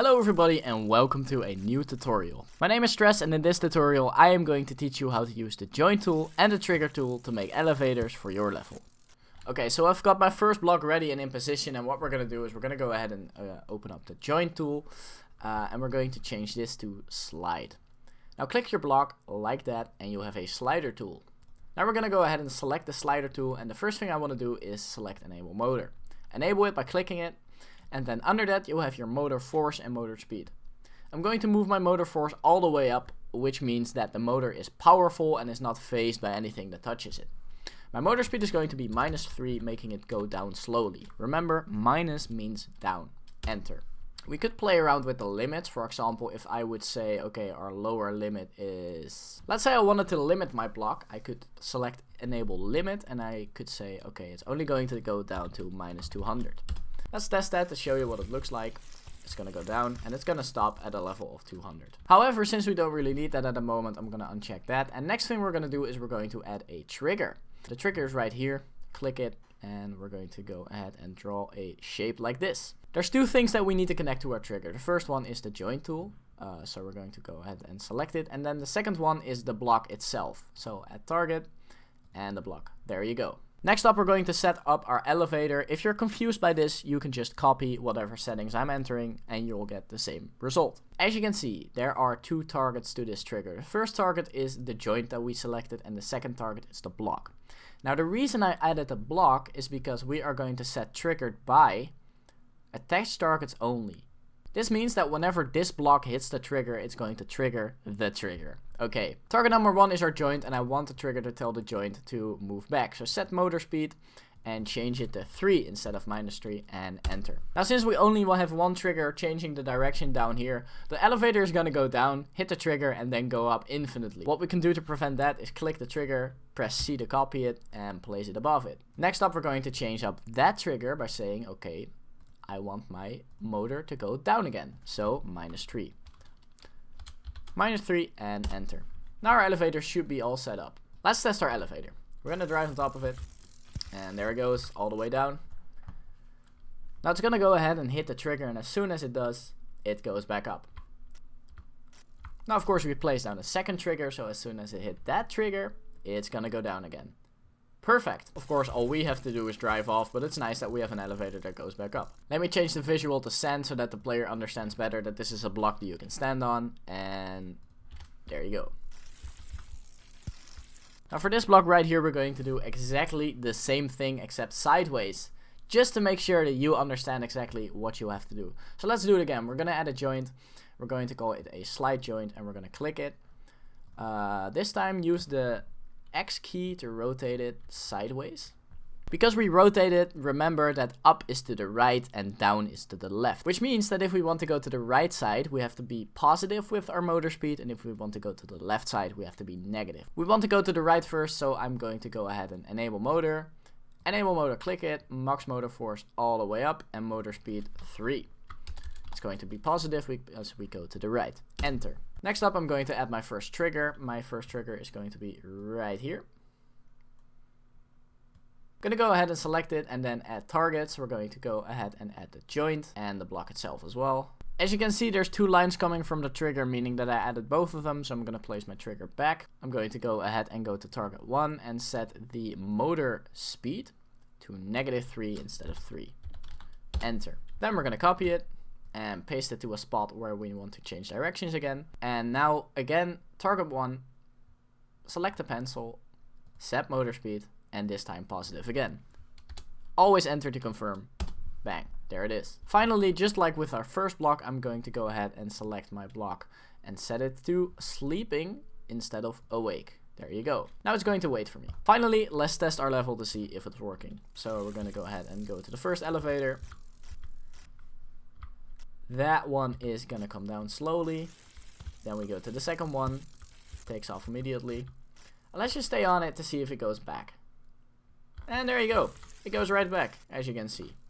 Hello everybody and welcome to a new tutorial. My name is Stress and in this tutorial I am going to teach you how to use the join tool and the trigger tool to make elevators for your level. Okay, so I've got my first block ready and in position, and what we're going to do is we're going to go ahead and open up the join tool and we're going to change this to slide. Now click your block like that and you'll have a slider tool. Now we're going to go ahead and select the slider tool, and the first thing I want to do is select enable motor. Enable it by clicking it. And then under that you'll have your motor force and motor speed. I'm going to move my motor force all the way up, which means that the motor is powerful and is not phased by anything that touches it. My motor speed is going to be -3, making it go down slowly. Remember, minus means down. Enter. We could play around with the limits. For example, if I would say, okay, our lower limit is... Let's say I wanted to limit my block. I could select enable limit and I could say, okay, it's only going to go down to -200. Let's test that to show you what it looks like. It's gonna go down and it's gonna stop at a level of 200. However, since we don't really need that at the moment, I'm gonna uncheck that. And next thing we're gonna do is we're going to add a trigger. The trigger is right here. Click it and we're going to go ahead and draw a shape like this. There's two things that we need to connect to our trigger. The first one is the join tool. So we're going to go ahead and select it. And then the second one is the block itself. So add target and the block. There you go. Next up, we're going to set up our elevator. If you're confused by this, you can just copy whatever settings I'm entering and you'll get the same result. As you can see, there are two targets to this trigger. The first target is the joint that we selected and the second target is the block. Now the reason I added the block is because we are going to set triggered by attached targets only. This means that whenever this block hits the trigger, it's going to trigger the trigger. Okay, target number 1 is our joint and I want the trigger to tell the joint to move back. So set motor speed and change it to 3 instead of -3 and enter. Now since we only will have one trigger changing the direction down here, the elevator is going to go down, hit the trigger and then go up infinitely. What we can do to prevent that is click the trigger, press C to copy it and place it above it. Next up, we're going to change up that trigger by saying, okay, I want my motor to go down again. So -3. -3 and enter. Now our elevator should be all set up. Let's test our elevator. We're going to drive on top of it. And there it goes, all the way down. Now it's going to go ahead and hit the trigger, and as soon as it does, it goes back up. Now of course we place down a second trigger, so as soon as it hit that trigger, it's going to go down again. Perfect. Of course, all we have to do is drive off, but it's nice that we have an elevator that goes back up. Let me change the visual to sand so that the player understands better that this is a block that you can stand on, and there you go. Now for this block right here, we're going to do exactly the same thing except sideways, just to make sure that you understand exactly what you have to do. So let's do it again. We're going to add a joint. We're going to call it a slide joint, and we're going to click it. This time use the X key to rotate it sideways. Because we rotate it, remember that up is to the right and down is to the left. Which means that if we want to go to the right side, we have to be positive with our motor speed. And if we want to go to the left side, we have to be negative. We want to go to the right first, so I'm going to go ahead and enable motor. Enable motor, click it, max motor force all the way up and motor speed 3. It's going to be positive as we go to the right. Enter. Next up, I'm going to add my first trigger. My first trigger is going to be right here. I'm going to go ahead and select it and then add targets. We're going to go ahead and add the joint and the block itself as well. As you can see, there's two lines coming from the trigger, meaning that I added both of them. So I'm going to place my trigger back. I'm going to go ahead and go to target 1 and set the motor speed to -3 instead of 3. Enter. Then we're going to copy it and paste it to a spot where we want to change directions again. And now again, target 1, select the pencil, set motor speed, and this time positive again. Always enter to confirm. Bang, there it is. Finally, just like with our first block, I'm going to go ahead and select my block and set it to sleeping instead of awake. There you go. Now it's going to wait for me. Finally, let's test our level to see if it's working. So we're going to go ahead and go to the first elevator. That one is gonna come down slowly. Then we go to the second one. Takes off immediately. And let's just stay on it to see if it goes back. And there you go. It goes right back, as you can see.